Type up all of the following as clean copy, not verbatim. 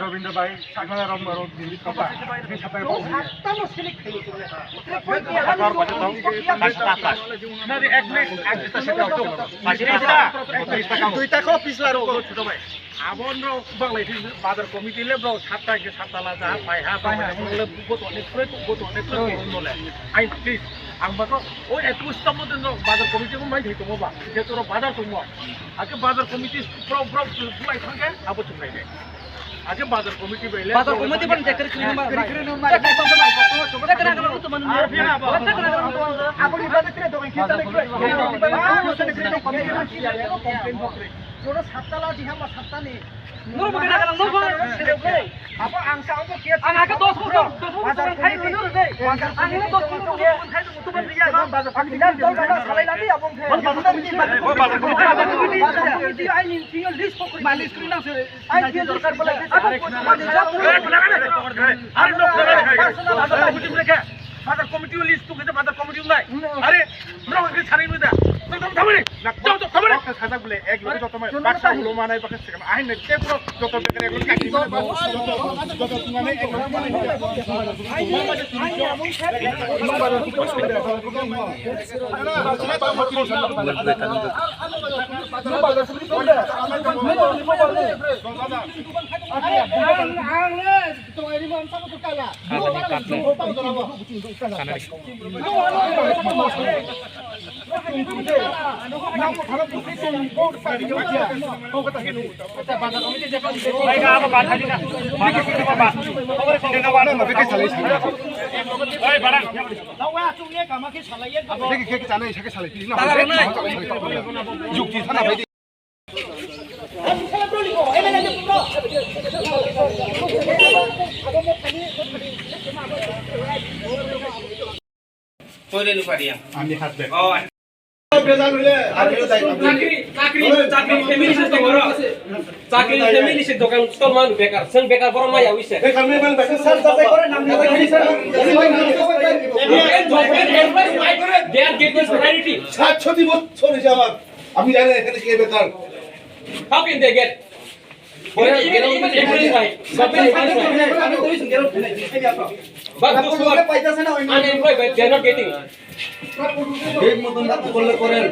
রবীন্দ্র ভাই abon ro bang lai bazar committee le bro satta ke satala ja pai ha pai le bugot onek kre nole ai please ang ba ko o 21 ta modin ro bazar committee ko mai thito mo ba je toro bazar tumo ake bazar committee pro bulai thangke abo chungai de ake bazar committee bele bazar committee ban dekar kri ma aboni bazar kre dogan kita Jodoh satala di hamba satani. Nur bukan ada lang nur. Apa angsa apa kiat? Angka 10 bazar khai nur deh. Angka 10 khai tu ban dia. Bazar pagdigan dol bazar salai lagi abang khai. Bazar ini ai ni tinggal list pokok. Malis kri nang se. Ai dia dol boleh. Apa bazar committee mereka. Bazar committee list tu kita bazar committee enggak. Are, mereka ini cari muda. Thamane. Joto thamane. Saja boleh. Ek lagi joto mai. Paksa ulo mana ibu pakai sekarang. Ahin nanti pura joto dekar ek lagi kaki. Joto mana ek lagi mana. Cakri family se dokan stol man bekar sen bekar boro ma yawi se bekar me man bekar sar sar করে নাম দিয়ে they are getting priority 60 বছর হইছে আমার আমি জানি এখানে কে বেকার how can they get even employees right but those who are unemployed they are not getting ঠিক মতন করলে করেন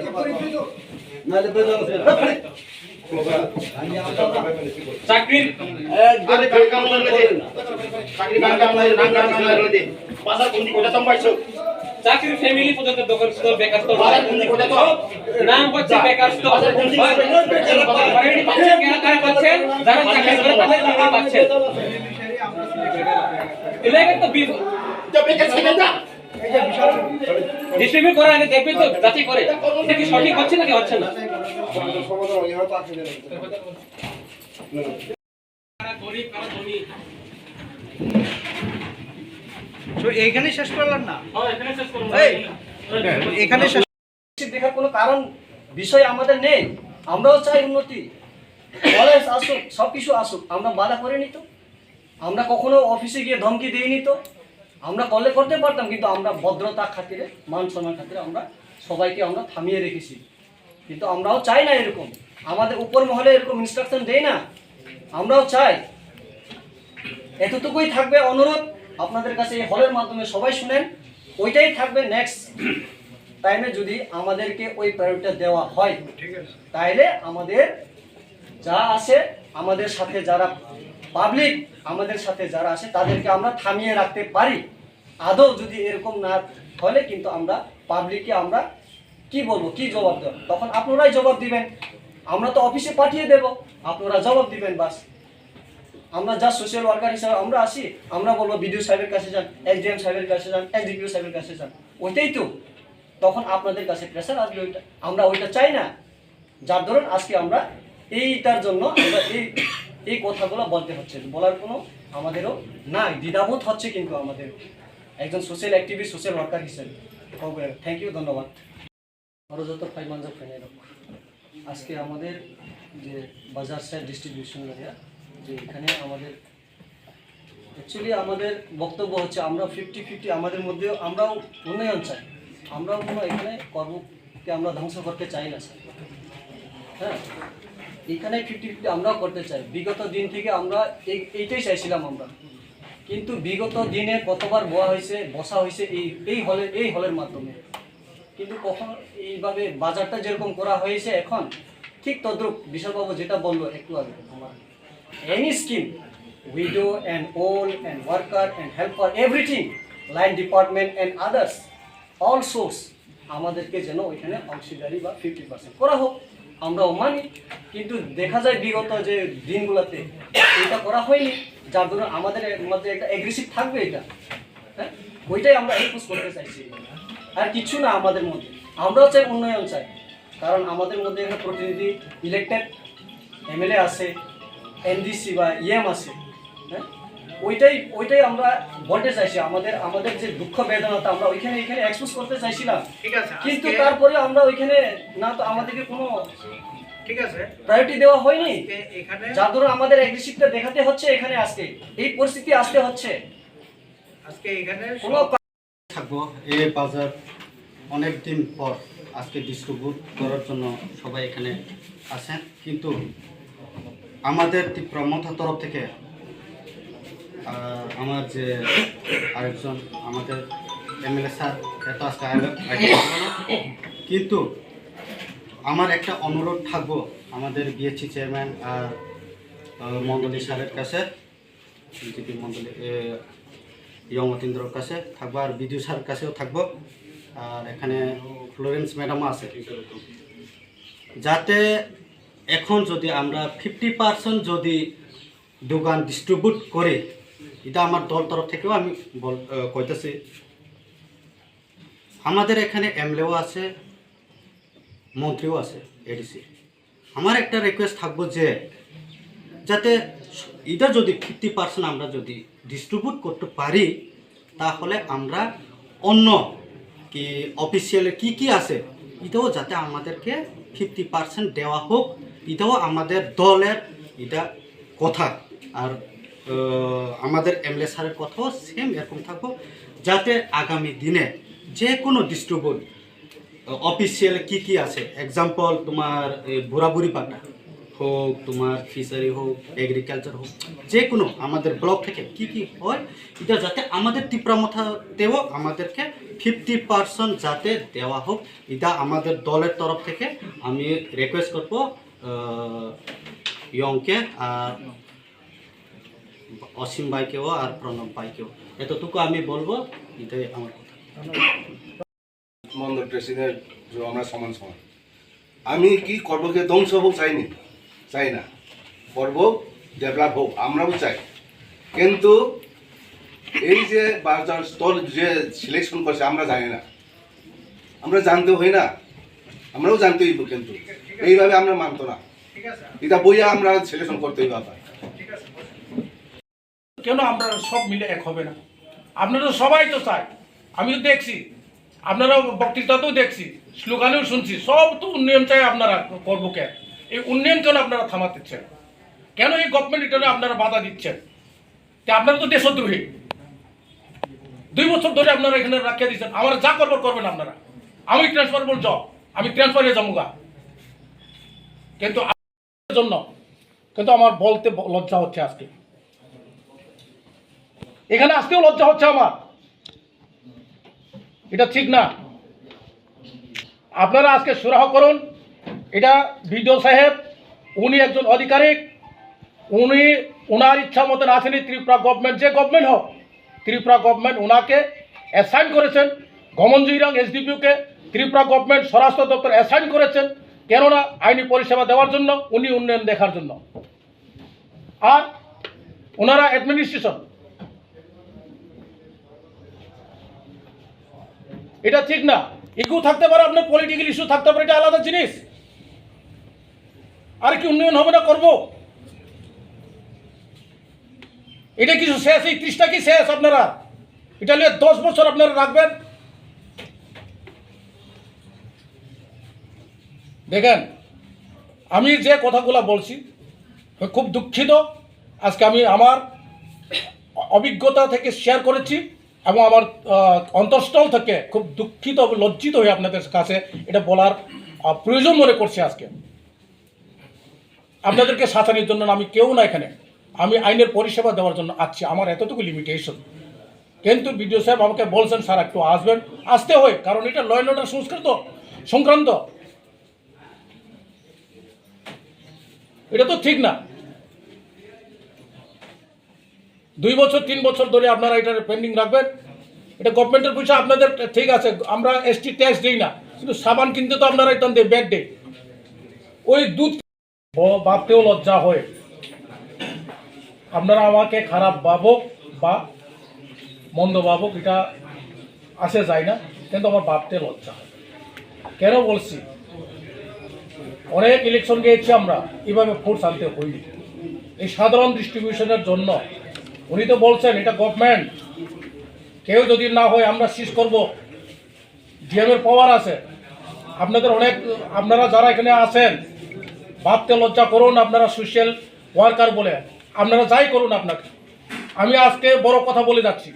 নালে বেজাল আছে চাকরি আরে বেকার মতন করেন চাকরি বাঙ্গাম নাই দে পাশা কোন কোটা সম্পাইছো চাকরি ফ্যামিলি পর্যন্ত দোকান স্টোর বেকার স্টোর পাশা কোন কোটা তো নাম হচ্ছে বেকার স্টোর অলরেডি পাচ্ছেন কেন কারা পাচ্ছেন যারা চাকরি করে তাদের চাকরি পাচ্ছেন ইলেভেন তো বেকার ছেড়ে দাও ডিস্ট্রিবিউট করার আগে দেখবেন তো যাচাই করে এটা কি সঠিক হচ্ছে নাকি হচ্ছে না সমাধান হয় হয়তো আছে গরিব কারা ধনী তো এইখানে শেষ করলাম না হ্যাঁ এখানে শেষ করব এখানে শেষ দেখার কোনো কারণ বিষয় আমাদের নেই আমরাও চাই উন্নতি কলেজ আসুক সব কিছু আসুক আমরা বাধা করিনি তো আমরা কখনো অফিসে গিয়ে ধমকি দিইনি তো আমরা করলে করতে পারতাম কিন্তু আমরা ভদ্রতা খাতিরে মান সম্মান খাতিরে আমরা সবাইকে আমরা থামিয়ে রেখেছি কিন্তু আমরাও চাই না এরকম আমাদের উপর মহলে এরকম ইনস্ট্রাকশন দেই না আমরাও চাই এতটুকুই থাকবে অনুরোধ আপনাদের কাছে এই হলের মাধ্যমে সবাই শুনেন ওইটাই থাকবে নেক্সট টাইমে যদি আমাদেরকে ওই প্রায়োরিটি দেওয়া হয় তাইলে আমাদের যা আছে আমাদের সাথে যারা পাবলিক আমাদের সাথে যারা আছে তাদেরকে আমরা থামিয়ে রাখতে পারি আদৌ যদি এরকম না হলে কিন্তু আমরা পাবলিককে আমরা কি বলবো কি জবাব দেব তখন আপনারাই জবাব দিবেন আমরা তো অফিসে পাঠিয়ে দেব আপনারা জবাব দিবেন বাস আমরা যা সোশ্যাল ওয়ার্কার হিসেবে আমরা আসি আমরা বলবো বিডিও সাহেবের কাছে যান এসডিএম সাহেবের কাছে যান এসডিপিও সাহেবের কাছে যান ওইটাই তো তখন আপনাদের কাছে প্রেসার আসবে ওইটা আমরা ওইটা চাই না যার ধরুন আজকে আমরা এইটার জন্য আমরা এই কথাগুলো বলতে হচ্ছে বলার কোনো আমাদেরও নাই দ্বিধাবোধ হচ্ছে কিন্তু আমাদের একজন সোশ্যাল অ্যাক্টিভিস্ট, সোশ্যাল ওয়ার্কার হিসেবে। থ্যাংক ইউ, ধন্যবাদ। আরও যত ফাইমানজা ফেনে আজকে আমাদের যে বাজার সাইড ডিস্ট্রিবিউশন এরিয়া, যে এখানে আমাদের অ্যাকচুয়ালি আমাদের বক্তব্য হচ্ছে আমরা 50-50 আমাদের মধ্যেও আমরাও উন্নয়ন চাই, আমরাও কোনো এখানে কর্মকে আমরা ধ্বংস করতে চাই না স্যার। হ্যাঁ, এখানে 50-50 আমরাও করতে চাই। বিগত দিন থেকে আমরা এইটাই চাইছিলাম আমরা, কিন্তু বিগত দিনে কতবার বসা হয়েছে এই হলের মাধ্যমে, কিন্তু কখন এইভাবে বাজারটা যেরকম করা হয়েছে এখন ঠিক তদ্রুপ বিশালবাবু যেটা বললো একটু আগে, আমার any scheme widow and old and worker and helper everything, line department and others all source আমাদেরকে যেন ওইখানে অংশীদারি বা 50% করা হোক, আমরাও মানি। কিন্তু দেখা যায় বিগত যে দিনগুলোতে এটা করা হয়নি, যার জন্য আমাদের মধ্যে একটা অ্যাগ্রেসিভ থাকবে এটা। হ্যাঁ, ওইটাই আমরা এক্সপোজ করতে চাইছি, আর কিছু না। আমাদের মধ্যে আমরাও চাই, উন্নয়ন চাই, কারণ আমাদের মধ্যে এখানে প্রতিনিধি ইলেক্টেড এমএলএ আছে, এনডিসি বা ইএম আছে। হ্যাঁ, ওইটাই আমরা বলতে চাইছি। আমাদের যে দুঃখ বেদনাটা আমরা ওইখানে এক্সপোজ করতে চাইছিলাম, ঠিক আছে, কিন্তু তারপরে আমরা ওইখানে না, তো আমাদেরকে কোনো ঠিক আছে প্রায়োরিটি দেওয়া হয়নি, এখানে যার ধরো আমাদের অ্যাগ্রেসিভটা দেখাতে হচ্ছে এখানে। আজকে এই পরিস্থিতি আসতে হচ্ছে, আজকে এখানে কোনো থাকবো। এই বাজার অনেক দিন পর আজকে ডিস্ট্রিবিউট করার জন্য সবাই এখানে আসেন, কিন্তু আমাদের তীব্রমথা তরফ থেকে আমার যে আরেকজন আমাদের এমএলএ স্যার এত আজকে কিন্তু আমার একটা অনুরোধ থাকবো আমাদের বিএসসি চেয়ারম্যান আর মন্ডলী স্যারের কাছে, বিজেপি মন্ডলী ইয়ং অতীন্দ্রর কাছে থাকবো, আর বিজু স্যারের কাছেও থাকবো, আর এখানে ফ্লোরেন্স ম্যাডামও আছে, যাতে এখন যদি আমরা 50% যদি দোকান ডিস্ট্রিবিউট করে, এটা আমার দল তরফ থেকেও আমি কইতেছি। আমাদের এখানে এমএলএও আছে, মন্ত্রীও আছে, এডিসি। আমার একটা রিকোয়েস্ট থাকবো যে যাতে এটা যদি 50% আমরা যদি ডিস্ট্রিবিউট করতে পারি, তাহলে আমরা অন্য কি অফিসিয়ালে কি আছে এটাও যাতে আমাদেরকে 50% দেওয়া হোক, এটাও আমাদের দলের এটা কথা। আর আমাদের এমএলএ স্যারের কথাও সেম এরকম থাকবো, যাতে আগামী দিনে যে কোনো ডিস্ট্রিবিউট অফিসিয়াল কি আছে, এক্সাম্পল তোমার বুড়াবুড়ি পাটা হোক, তোমার ফিশারি হোক, এগ্রিকালচার হোক, যে কোনো আমাদের ব্লক থেকে কি হয়, এটা যাতে আমাদের তীব্রমথাতেও আমাদেরকে 50% যাতে দেওয়া হোক, এটা আমাদের দলের তরফ থেকে আমি রিকোয়েস্ট করবো ইয়ংকে, আর অসীম ভাইকেও, আর প্রণব ভাইকেও। এতটুকু আমি বলবো, এটাই আমার কথা। মন্ডল প্রেসিডেন্ট আমরা সমান। আমি কি করবকে ধ্বংস হোক চাই না, করব ডেভেলপ হোক আমরাও চাই, কিন্তু এই যে বাজার স্টল যে সিলেকশন করছে আমরা জানি না, আমরা জানতে হই না, আমরাও জানতে হইব, কিন্তু এইভাবে আমরা মানতো না, এটা বইয়া আমরা সিলেকশন করতে হইব। কেন আমরা সব মিলে এক হবে না? আপনারা সবাই তো চাই, আমি তো দেখছি, আপনারা বক্তৃতাতেও দেখছি, স্লোগানেও শুনছি, সব তো উন্নয়ন চাই আপনারা করবো। কেন এই উন্নয়ন কেন আপনারা থামাতেছেন? কেন এই গভর্নমেন্ট রিটার্নে আপনারা বাধা দিচ্ছেন? আপনারা তো দেশদ্রোহী। 2 বছর ধরে আপনারা এখানে রাখিয়ে দিচ্ছেন, আমার যা করবার করবেন আপনারা, আমি ট্রান্সফারেবল জব, আমি ট্রান্সফারে যাবো, কিন্তু জন্য কিন্তু আমার বলতে লজ্জা হচ্ছে। আজকে এখানে আসতেও লজ্জা হচ্ছে আমার, এটা ঠিক না। আপনারা আজকে সুরাহ করুন, এটা বিডিও সাহেব, উনি একজন আধিকারিক, উনি ওনার ইচ্ছা মতন আসেনি। ত্রিপুরা গভর্নমেন্ট, যে গভর্নমেন্ট হোক, ত্রিপুরা গভর্নমেন্ট ওনাকে অ্যাসাইন করেছেন, গমনজিরাং এসডিপিওকে ত্রিপুরা গভর্নমেন্ট স্বরাষ্ট্র দপ্তর অ্যাসাইন করেছেন, কেননা আইনি পরিষেবা দেওয়ার জন্য, উনি উন্নয়ন দেখার জন্য, আর ওনারা অ্যাডমিনিস্ট্রেশন। এটা ঠিক না। ইগো থাকতে পারে, আপনার পলিটিক্যাল ইস্যু থাকতে পারে, এটা আলাদা জিনিস। আর কি উন্নয়ন হবে না করবো? এটা কিছু শেষ, এই 30টা কি শেষ আপনারা? এটা নিয়ে 10 বছর আপনারা রাখবেন। দেখেন, আমি যে কথাগুলো বলছি খুব দুঃখিত। আজকে আমি আমার অভিজ্ঞতা থেকে শেয়ার করেছি এবং আমার অন্তঃস্থল থেকে খুব দুঃখিত লজ্জিত হয়ে আপনাদের কাছে এটা বলার প্রয়োজন মনে করছি। আজকে আপনাদেরকে শাসানোর জন্য আমি কেউ না, এখানে আমি আইনের পরিষেবা দেওয়ার জন্য আসছি, আমার এতটুকু লিমিটেশন। কিন্তু বিডিও সাহেব আমাকে বলছেন স্যার একটু আসবেন, আসতে হয়, কারণ এটা ল অ্যান্ড অর্ডার সংক্রান্ত, এটা তো ঠিক না। 2 বছর 3 বছর ধরে আপনারা এটা পেন্ডিং রাখবেন, এটা গভর্নমেন্টের পয়সা আপনাদের, ঠিক আছে, আমরা এসটি ট্যাক্স দিই না, কিন্তু সাবান কিনতে তো আপনারা এটা দেয় ব্যাড ডে। ওই দুধ ভাবতেও লজ্জা হয়। আপনারা আমাকে খারাপ ভাবুক বা মন্দ ভাবুক, এটা আসে যায় না, কিন্তু আমার ভাবতে লজ্জা হয়। কেন বলছি, অনেক ইলেকশন গিয়েছি আমরা, এভাবে ফোর্স আনতে হইনি এই সাধারণ ডিস্ট্রিবিউশনের জন্য। উনি তো বলছেন এটা গভর্নমেন্ট, কেউ যদি না হয় আমরা সিজ করব, ডিএমের পাওয়ার আছে। আপনারা যারা এখানে আছেন ভাবতে লজ্জা করুন, আপনারা সোশ্যাল ওয়ার্কার বলে আপনারা যাই করুন, আপনাকে আমি আজকে বড় কথা বলে যাচ্ছি,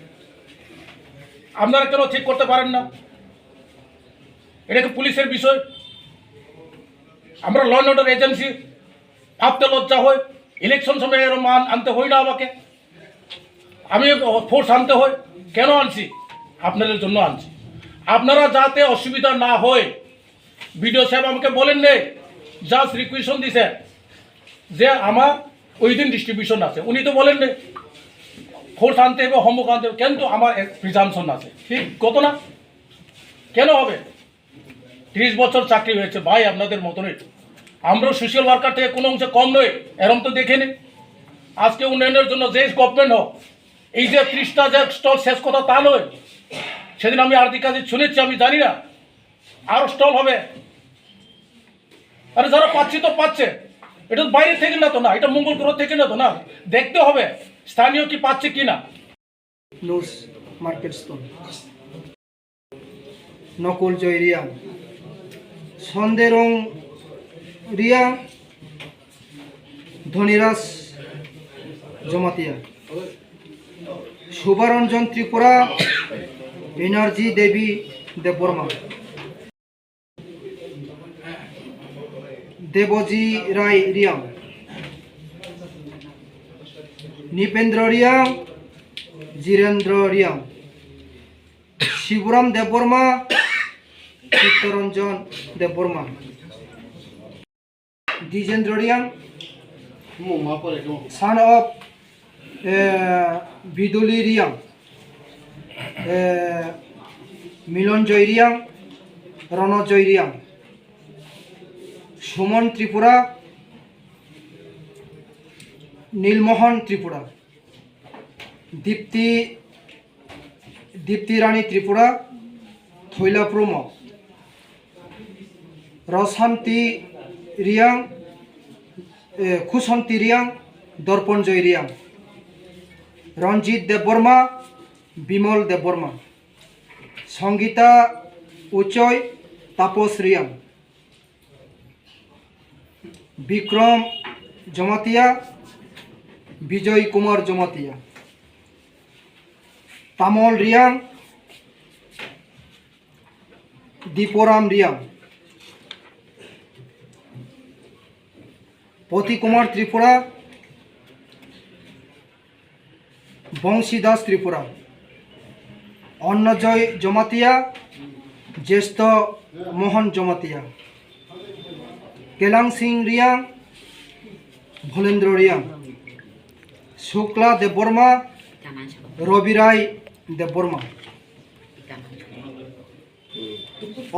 আপনারা কেন ঠিক করতে পারেন না? এটা কি পুলিশের বিষয়? আমরা ল অ্যান্ড অর্ডার এজেন্সি, ভাবতে লজ্জা হয়। ইলেকশন সময় এর মান আনতে হয় না আমাকে, আমি ফোর্স আনতে হয়। কেন আনছি? আপনাদের জন্য আনছি, আপনারা যাতে অসুবিধা না হয়। বিডিও সাহেব আমাকে বলেন নেই, জাস্ট রিকুয়েশন দিছে যে আমার ওই দিন ডিস্ট্রিবিউশন আছে, উনি তো বলেন নেই ফোর্স আনতে হবে, হোমওয়ার্ক আনতে হবে। কিন্তু আমার প্রিজামশন আছে, ঠিক কত না? কেন হবে? 30 বছর চাকরি হয়েছে ভাই, আপনাদের মতনই আমরা সোশ্যাল ওয়ার্কার থেকে কোনো অংশে কম নয়, এরম তো দেখেনি। আজকে উন্নয়নের জন্য যে গভর্নমেন্ট হোক, এই যে 30টা যে স্টল শেষ কথা তা নয়। সেদিন আমি আর্থিক কাজে শুনেছি, আমি জানি না আরও স্টল হবে। আরে যারা পাচ্ছে তো পাচ্ছে, এটা বাইরে থেকে না তো না, এটা মঙ্গল গ্রহ থেকে না তো না, দেখতে হবে স্থানীয় কি পাচ্ছে কি না। নুস মার্কেট স্টোর, নকুল জয় রিয়া, সন্দেরং রিয়া, ধনিরাজ জমাতিয়া, শুভারঞ্জন ত্রিপুরা, এনার্জি দেবী দেববর্মা, দেবজি রায় রিয়াং, নিপেন্দ্র রিয়াং, জিরেন্দ্র রিয়াং, শিবরাম দেববর্মা, চিত্তরঞ্জন দেববর্মা, দ্বিজেন্দ্র রিয়াং, son of বিদুলি রিয়াং, মিলনজয় রিয়াং, রণজয় রিয়াং, সুমন ত্রিপুরা, নীলমোহন ত্রিপুরা, দীপ্তি রানী ত্রিপুরা, থৈলা প্রম, রশান্তি রিয়াং, খুশন্তি রিয়াং, দর্পণজয় রিয়াং, রঞ্জিত দেববর্মা, বিমল দেববর্মা, সঙ্গীতা উচয়, তাপস রিয়াং, বিক্রম জমাতিয়া, বিজয় কুমার জমাতিয়া, তামল রিয়াং, দীপরাম রিয়াং, পতি কুমার ত্রিপুরা, বংশী দাস ত্রিপুরা, অন্নজয় জমাতিয়া, জ্যেষ্ঠ মোহন জমাতিয়া, কেলাং সিং রিয়াং, ভোলেন্দ্র রিয়াং, শুক্লা দেববর্মা, রবি রায় দেববর্মা,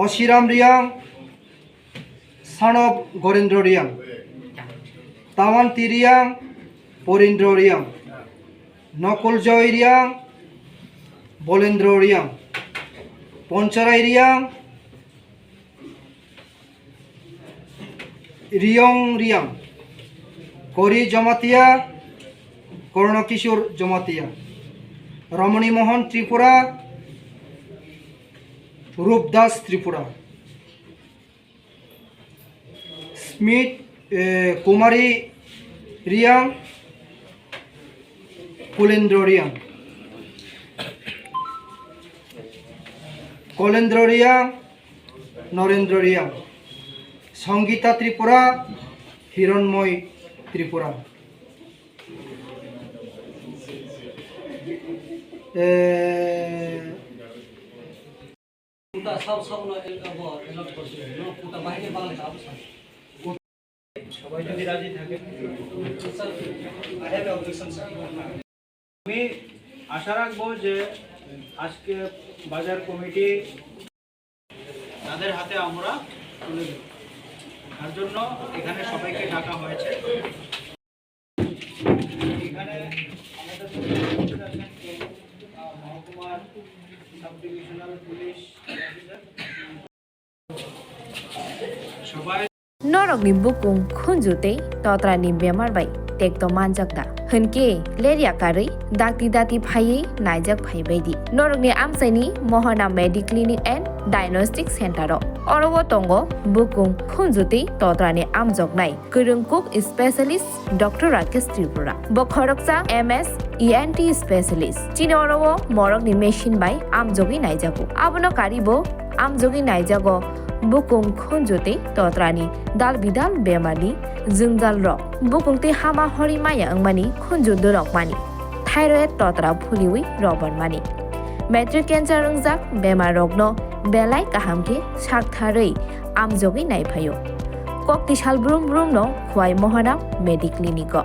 অশিরাম রিয়াং, সানব গরেন্দ্র রিয়াং, তাওয়ান্তি রিয়াং, পরীন্দ্র রিয়াং, নকুলজয় রিয়াং, বলেন্দ্র রিয়াং, পঞ্চরাই রিয়াং, রিয়ং রিয়াং, করি জমাতিয়া, কর্ণকিশোর জমাতিয়া, রমণীমোহন ত্রিপুরা, রূপদাস ত্রিপুরা, স্মিথ কুমারী রিয়াং, কুলেন্দ্র রিয়াং, কলেন্দ্র রিয়াং, নরেন্দ্র রিয়াং, সঙ্গীতা ত্রিপুরা, হিরণময় ত্রিপুরা, সবাই যদি রাজি থাকে আমি আশা রাখবো যে আজকে বাজার কমিটি তাদের হাতে আমরা তুলে দেব, তার জন্য এখানে সবাইকে ডাকা হয়েছে। এখানে আমাদের মহকুমার সাব ডিভিশনাল পুলিশ সবাই Norokni bukung khunjute totrani bemar bai tekto manjakda hunke leria kari dakti dati phai naijak phai baidi norokni amsaini mohana medical clinic and diagnostic center orobo tongo bukung khunjute totrani amjoknai kurungkuk specialist Dr. Rakesh Tripura bokharoksa MS ENT specialist chini orobo morokni machine bai amjogi naijaku abono karibo amjogi naijago bukung khunjute totrani dal bidal bemani jungjal rok bukungte hama hori maya angmani khunjudu rokmani thyroid totra phuliwi roban mani matric cancer ungjak bemar rokno belai kahamke saktharei amjogi naiphayo kokti sal brum brum no khwai mohana medical clinic